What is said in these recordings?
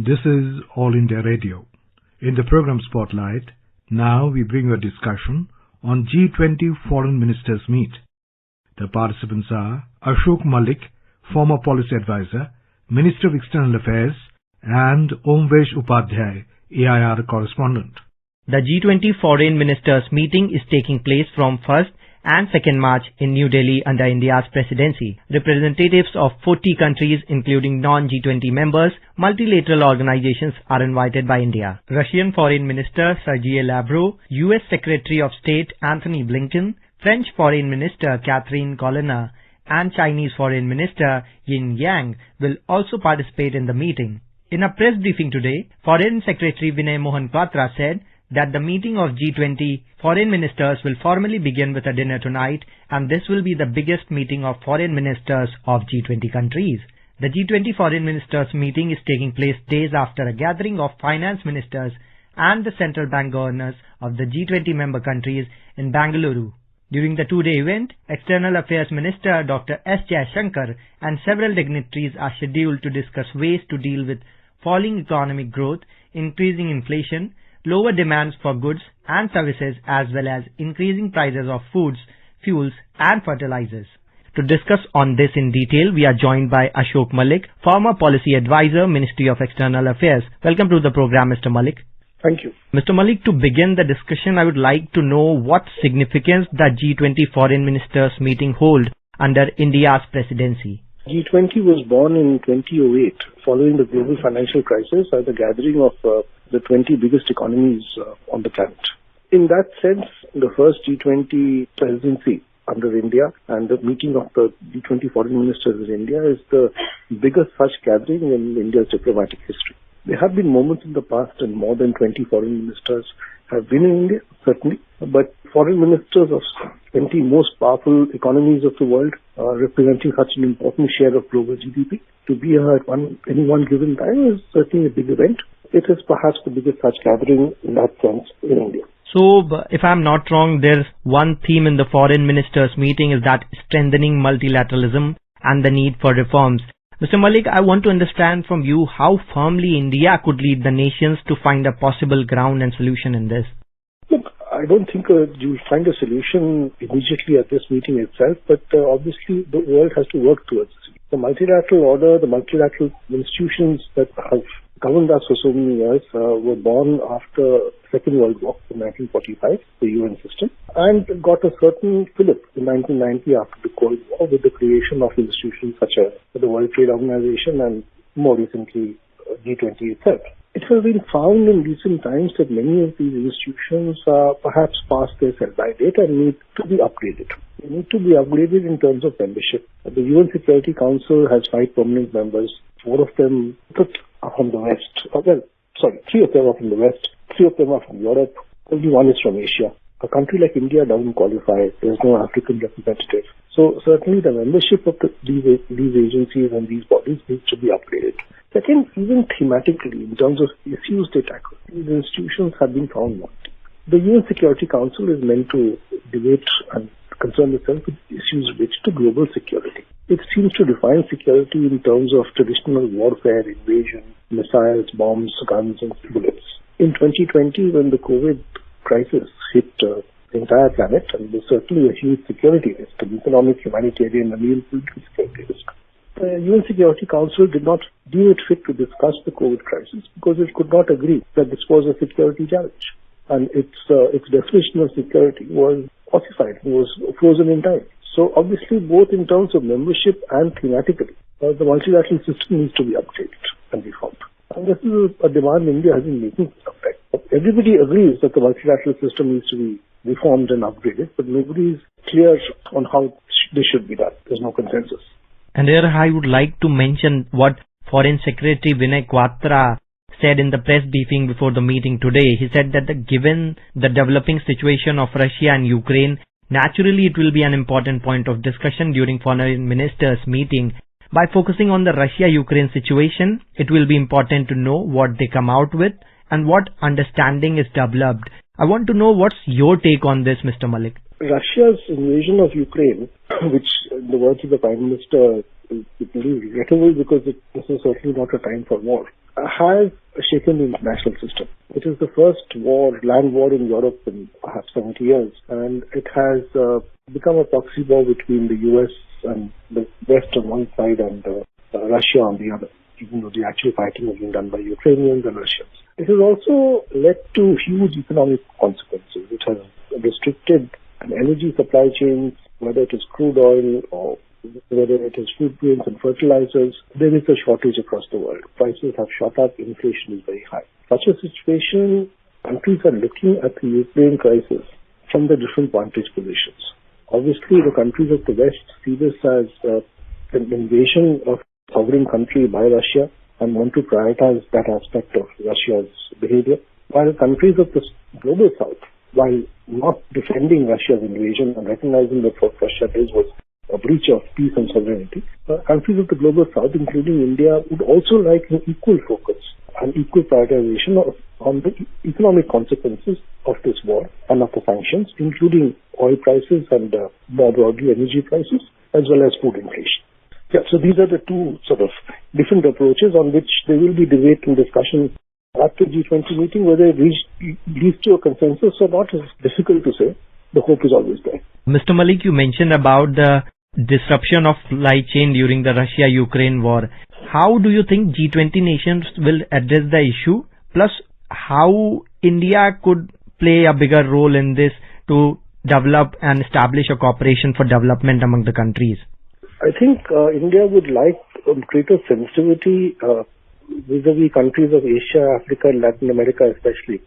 This is All India Radio. In the program Spotlight, now we bring you a discussion on G20 Foreign Ministers Meet. The participants are Ashok Malik, former policy advisor, Minister of External Affairs, and Omvesh Upadhyay, AIR correspondent. The G20 Foreign Ministers meeting is taking place from 1st and 2nd March in New Delhi under India's presidency. Representatives of 40 countries including non-G20 members, multilateral organizations are invited by India. Russian Foreign Minister Sergei Lavrov, US Secretary of State Antony Blinken, French Foreign Minister Catherine Colonna and Chinese Foreign Minister Yin Yang will also participate in the meeting. In a press briefing today, Foreign Secretary Vinay Mohan Kwatra said that the meeting of G20 foreign ministers will formally begin with a dinner tonight, and this will be the biggest meeting of foreign ministers of G20 countries. The G20 foreign ministers meeting is taking place days after a gathering of finance ministers and the central bank governors of the G20 member countries in Bangalore. During the two-day event, External Affairs Minister Dr. S. Jaishankar and several dignitaries are scheduled to discuss ways to deal with falling economic growth, increasing inflation, lower demands for goods and services, as well as increasing prices of foods, fuels and fertilizers. To discuss on this in detail, we are joined by Ashok Malik, former policy advisor, Ministry of External Affairs. Welcome to the program, Mr. Malik. Thank you. Mr. Malik, to begin the discussion, I would like to know what significance the G20 Foreign Ministers meeting hold under India's presidency. G20 was born in 2008 following the global financial crisis as a gathering of the 20 biggest economies on the planet. In that sense, the first G20 presidency under India and the meeting of the G20 foreign ministers in India is the biggest such gathering in India's diplomatic history. There have been moments in the past and more than 20 foreign ministers have been in India, certainly, but foreign ministers of 20 most powerful economies of the world representing such an important share of global GDP to be here at any one given time is certainly a big event. It is perhaps the biggest such gathering in that sense in India. So, if I'm not wrong, there's one theme in the foreign ministers meeting is that strengthening multilateralism and the need for reforms. Mr. Malik, I want to understand from you how firmly India could lead the nations to find a possible ground and solution in this. Look, I don't think you'll find a solution immediately at this meeting itself, but obviously the world has to work towards it. The multilateral order, the multilateral institutions that have governed us for so many years were born after the Second World War in 1945, the UN system, and got a certain fillip in 1990 after the Cold War with the creation of institutions such as the World Trade Organization and more recently G20 itself. It has been found in recent times that many of these institutions are perhaps past their sell-by date and need to be upgraded. They need to be upgraded in terms of membership. The UN Security Council has 5 permanent members. 4 of them are from the West. 3 of them are from the West. 3 of them are from Europe. Only 1 is from Asia. A country like India doesn't qualify. There's no African representative. So certainly the membership of these agencies and these bodies needs to be upgraded. Second, even thematically, in terms of issues they tackle, these institutions have been found wanting. The UN Security Council is meant to debate and concern itself with issues related to global security. It seems to define security in terms of traditional warfare, invasion, missiles, bombs, guns, and bullets. In 2020, when the COVID crisis hit the entire planet, and there's certainly a huge security risk, an economic, humanitarian, and even political security risk, the UN Security Council did not deem it fit to discuss the COVID crisis because it could not agree that this was a security challenge. And its definition of security was ossified, it was frozen in time. So obviously, both in terms of membership and thematically, the multilateral system needs to be updated and reformed. And this is a demand India has been making for some time. Everybody agrees that the multilateral system needs to be reformed and upgraded, but nobody is clear on how this should be done. There's no consensus. And here I would like to mention what Foreign Secretary Vinay Kwatra said in the press briefing before the meeting today. He said that given the developing situation of Russia and Ukraine, naturally it will be an important point of discussion during foreign ministers meeting. By focusing on the Russia-Ukraine situation, it will be important to know what they come out with and what understanding is developed. I want to know what's your take on this, Mr. Malik. Russia's invasion of Ukraine, which in the words of the Prime Minister is regrettable because this is certainly not a time for war, has shaken the international system. It is the first land war in Europe in perhaps 70 years, and it has become a proxy war between the US and the West on one side and Russia on the other, even though the actual fighting has been done by Ukrainians and Russians. It has also led to huge economic consequences. It has restricted energy supply chains, whether it is crude oil or whether it is food grains and fertilizers. There is a shortage across the world. Prices have shot up, inflation is very high. Such a situation, countries are looking at the Ukraine crisis from the different vantage positions. Obviously, the countries of the West see this as an invasion of a sovereign country by Russia and want to prioritize that aspect of Russia's behavior, while countries of the global South, while not defending Russia's invasion and recognizing that what Russia did was a breach of peace and sovereignty, countries of the global South, including India, would also like an equal focus and equal prioritization on the economic consequences of this war and of the sanctions, including oil prices and more broadly energy prices, as well as food inflation. Yeah, so these are the two sort of different approaches on which there will be debate and discussion at the G20 meeting. Whether it leads to a consensus or not is difficult to say. The hope is always there. Mr. Malik, you mentioned about the disruption of supply chain during the Russia-Ukraine war. How do you think G20 nations will address the issue? Plus, how India could play a bigger role in this to develop and establish a cooperation for development among the countries? I think India would like greater sensitivity vis-a-vis countries of Asia, Africa, and Latin America especially,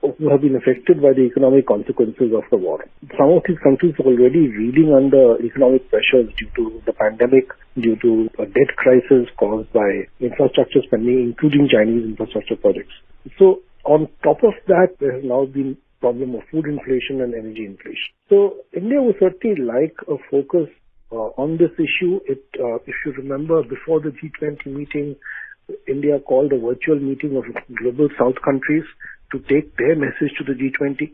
who have been affected by the economic consequences of the war. Some of these countries are already reeling under economic pressures due to the pandemic, due to a debt crisis caused by infrastructure spending, including Chinese infrastructure projects. So on top of that, there has now been problem of food inflation and energy inflation. So India would certainly like a focus on this issue. If you remember, before the G20 meeting, India called a virtual meeting of global South countries to take their message to the G20.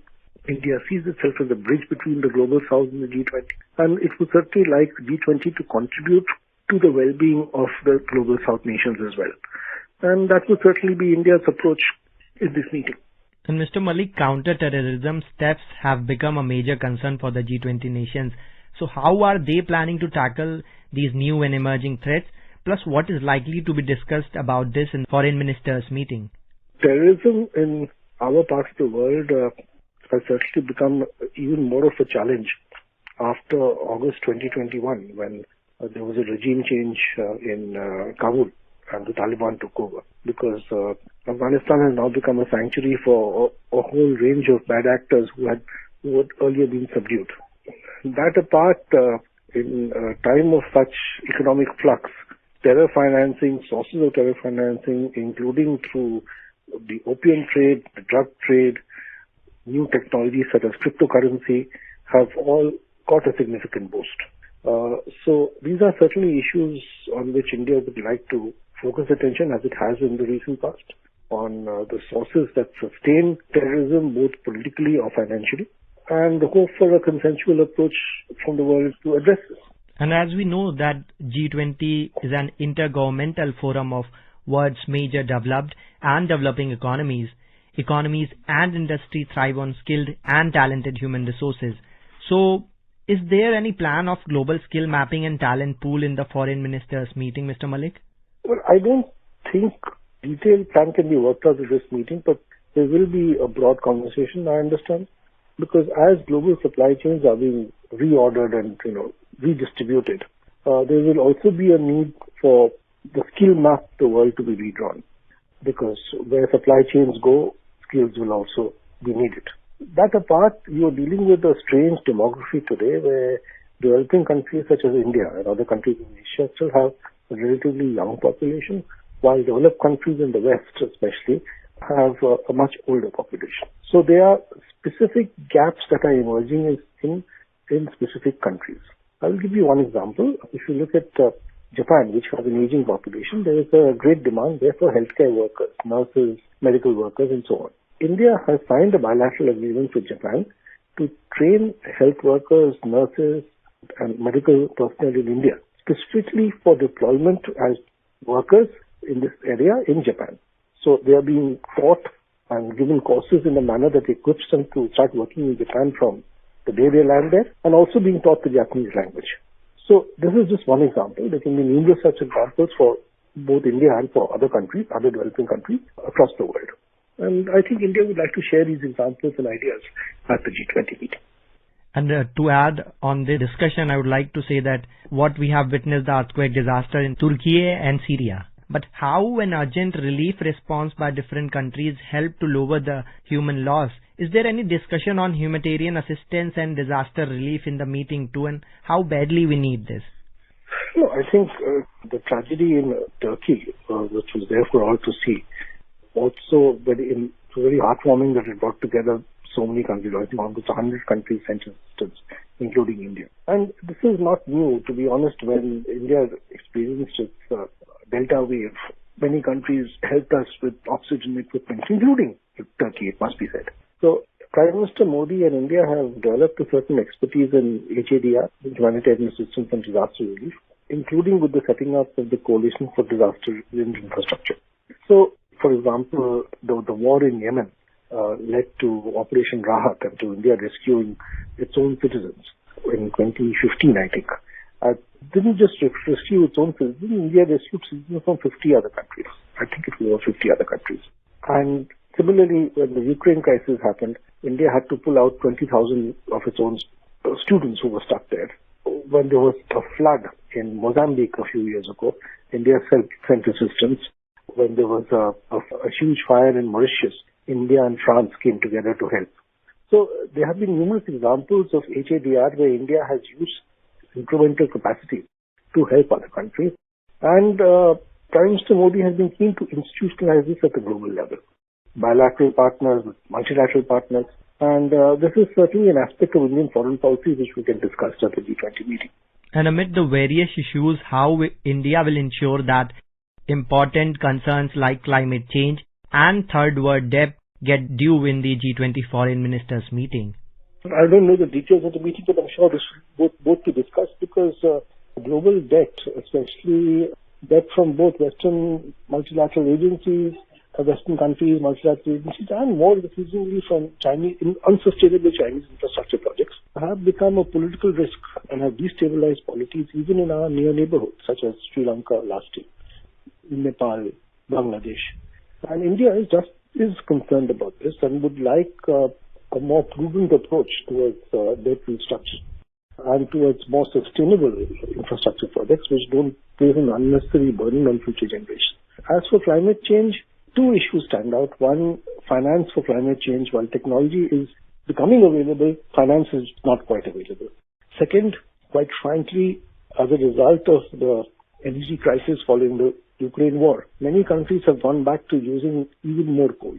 India sees itself as a bridge between the global South and the G20, and it would certainly like the G20 to contribute to the well-being of the global South nations as well. And that would certainly be India's approach in this meeting. And Mr. Malik, counter-terrorism steps have become a major concern for the G20 nations. So how are they planning to tackle these new and emerging threats? Plus, what is likely to be discussed about this in foreign ministers' meeting? Terrorism in our part of the world has certainly become even more of a challenge after August 2021, when there was a regime change in Kabul and the Taliban took over. Because Afghanistan has now become a sanctuary for a whole range of bad actors who had earlier been subdued. That apart, in a time of such economic flux, terror financing, sources of terror financing, including through the opium trade, the drug trade, new technologies such as cryptocurrency, have all got a significant boost. So these are certainly issues on which India would like to focus attention, as it has in the recent past, on the sources that sustain terrorism, both politically or financially, and the hope for a consensual approach from the world to address this. And as we know that G20 is an intergovernmental forum of world's major developed and developing economies and industry thrive on skilled and talented human resources. So, is there any plan of global skill mapping and talent pool in the foreign ministers meeting, Mr. Malik? Well, I don't think detailed plan can be worked out at this meeting, but there will be a broad conversation, I understand, because as global supply chains are being reordered and redistributed, there will also be a need for the skill map of the world to be redrawn, because where supply chains go, skills will also be needed. That apart, you are dealing with a strange demography today where developing countries such as India and other countries in Asia still have a relatively young population, while developed countries in the West especially have a much older population. So there are specific gaps that are emerging in specific countries. I will give you one example. If you look at Japan, which has an aging population, there is a great demand there for healthcare workers, nurses, medical workers, and so on. India has signed a bilateral agreement with Japan to to train health workers, nurses, and medical personnel in India, specifically for deployment as workers in this area in Japan. So they are being taught and given courses in a manner that equips them to start working in Japan from the day they land there, and also being taught the Japanese language. So this is just one example. There can be numerous such examples for both India and for other countries, other developing countries across the world. And I think India would like to share these examples and ideas at the G20 meeting. And to add on the discussion, I would like to say that what we have witnessed the earthquake disaster in Turkey and Syria. But how an urgent relief response by different countries help to lower the human loss? Is there any discussion on humanitarian assistance and disaster relief in the meeting too, and how badly we need this? No, I think the tragedy in Turkey, which was there for all to see, also very heartwarming that it brought together so many countries. I think almost 100 countries sent assistance, including India. And this is not new, to be honest. When India experienced its Delta wave, many countries helped us with oxygen equipment, including Turkey, it must be said. So Prime Minister Modi and India have developed a certain expertise in HADR, humanitarian assistance and disaster relief, including with the setting up of the Coalition for Disaster Infrastructure. So, for example, the war in Yemen led to Operation Rahat and to India rescuing its own citizens in 2015, I think. Didn't just rescue its own citizens, India rescued citizens from 50 other countries. I think it was 50 other countries. And similarly, when the Ukraine crisis happened, India had to pull out 20,000 of its own students who were stuck there. When there was a flood in Mozambique a few years ago, India sent assistance. When there was a huge fire in Mauritius, India and France came together to help. So there have been numerous examples of HADR where India has used incremental capacity to help other countries. And Prime Minister Modi has been keen to institutionalize this at the global level. Bilateral partners, multilateral partners. And this is certainly an aspect of Indian foreign policy which we can discuss at the G20 meeting. And amid the various issues, how India will ensure that important concerns like climate change and third world debt get due in the G20 foreign ministers meeting? I don't know the details of the meeting, but I'm sure this is both to discuss, because global debt, especially debt from both Western multilateral agencies, Western countries, multilateral agencies, and more increasingly from unsustainable Chinese infrastructure projects, have become a political risk and have destabilized polities even in our near neighborhoods, such as Sri Lanka last year, Nepal, Bangladesh. And India is concerned about this and would like a more prudent approach towards debt restructuring and towards more sustainable infrastructure projects which don't place an unnecessary burden on future generations. As for climate change, two issues stand out. One, finance for climate change. While technology is becoming available, finance is not quite available. Second, quite frankly, as a result of the energy crisis following the Ukraine war, many countries have gone back to using even more coal.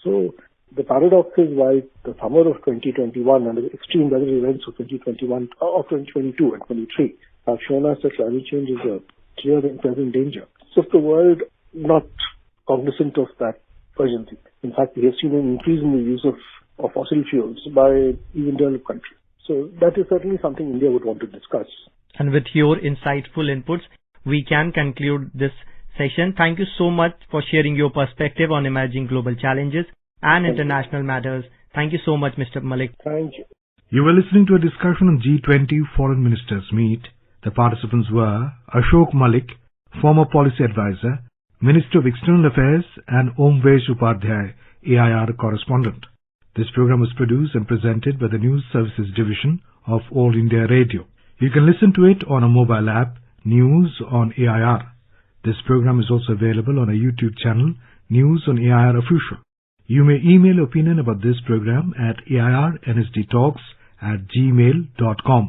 So the paradox is, while the summer of 2021 and the extreme weather events of 2021 or 2022 and 23 have shown us that climate change is a clear and present danger. So if the world not cognizant of that urgency. In fact, we have seen an increase in the use of fossil fuels by even developed countries. So that is certainly something India would want to discuss. And with your insightful inputs, we can conclude this session. Thank you so much for sharing your perspective on emerging global challenges and international matters. Thank you so much, Mr. Malik. Thank you. You were listening to a discussion on G20 Foreign Ministers Meet. The participants were Ashok Malik, former policy advisor, Minister of External Affairs, and Omvesh Upadhyay, AIR correspondent. This program was produced and presented by the News Services Division of All India Radio. You can listen to it on a mobile app, News on AIR. This program is also available on our YouTube channel, News on AIR Official. You may email opinion about this program at airnsdtalks@gmail.com.